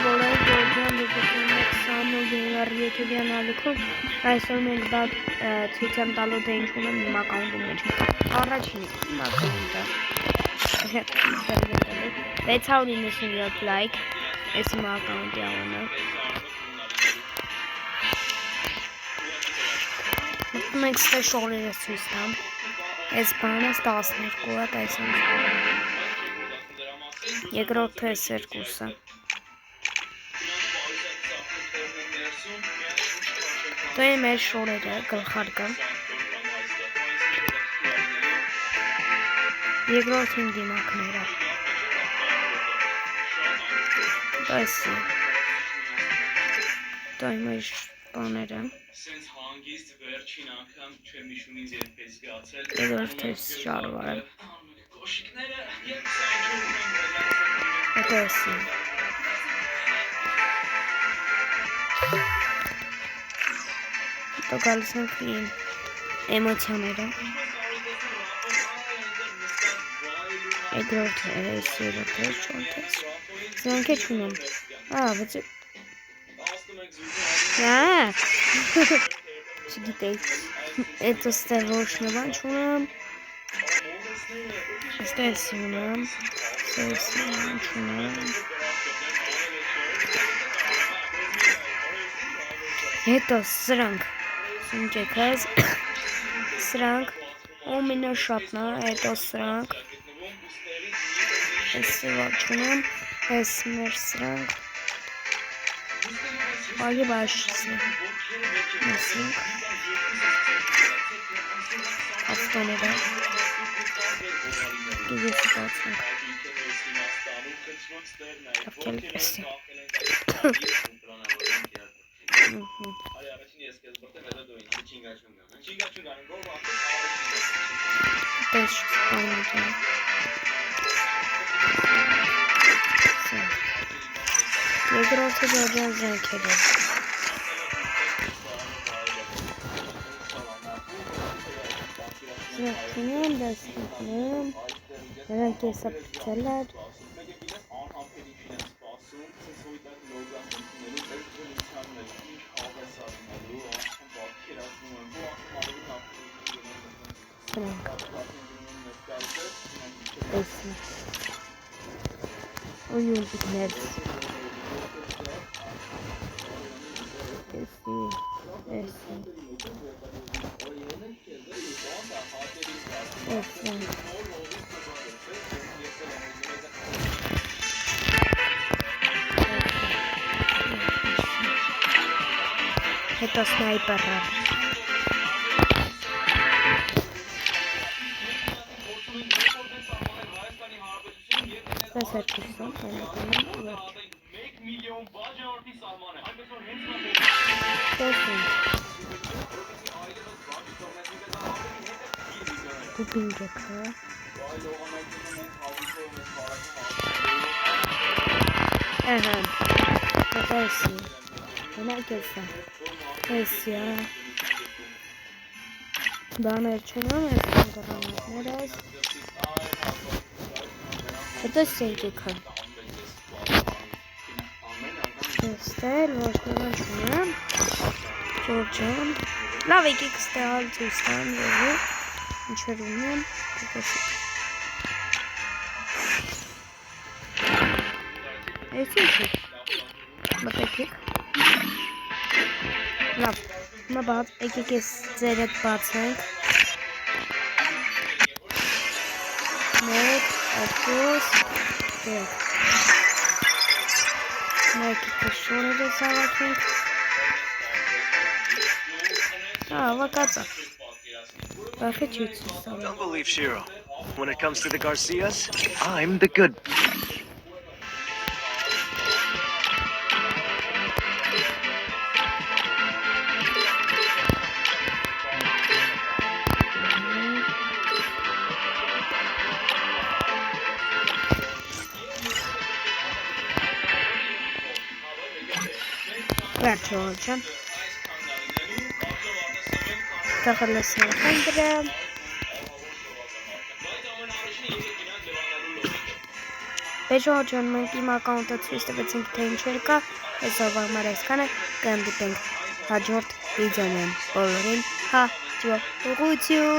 բոլորը Georgian դեպքում Սամո գեներալ YouTube-յան ալիքում այսօր մենք դա ցույց եմ տալու թե ինչ ունեմ իմ ակաունտի մեջ։ Առաջին իմ ակաունտը 697 լայք, այս իմ ակաունտի անունը։ Մենք ստե շորերը ցույց տամ։ Այս բանը 12-ը տեսանք։ Երկրորդը S2-ը։ Դա է մեր շորերը գլխարկը։ Երկրորդին դիմակները։ Դա է մեր բաները։ Երկրորդը շարվարը։ Դա է Դա գալիս ենք իմ էմոցիաները։ Երկրորդը երրորդը չորրորդը։ Սրանք է չունեմ։ Բայց չգիտեի։ Это ստեղոշն բան չունեմ։ Ստես ունեմ։ Ստես չունեմ։ Հետո սրանք Սունջեքս սրանք օմինոշատնա, հետո սրանք այս վաճունեմ, այս մեր սրանք այգի բաշիսն ասինք ավտոները գիզեսի բացենք ավկել պեսի Beş anlayacağım. Երկրորդը Georgian զենքերը։ Զենքերն դասնեմ, նրանք եսա փչելար։ Oyun bitmez. Это снайпер. Sertleşsin. Bu bilecekler. Nefesi. Ona gelsen. Nefesi ya. Bana açıyorum. Nefesi karanlık. Это сенькика. Стель, важно начнем. Georgian. Лавики, кстати, тустан, его. Ничего не. Это что? Вот таких. Лав. Мы бат, эки зерет пацан. Вот. Отпуск. Так. Найки шоры салатинг. Вакаца. Don't believe Shiro. When it comes to the Garcias, I'm the good. Georgian. Takılısını kaldıralım. Հեժոջան մենք իմ ակաունտը ցույց տվեցինք թե ինչեր կա, այսօր համար այսքանը կհանդիպենք հաջորդ վիդեոներում։ Բոլորին հաջողություն։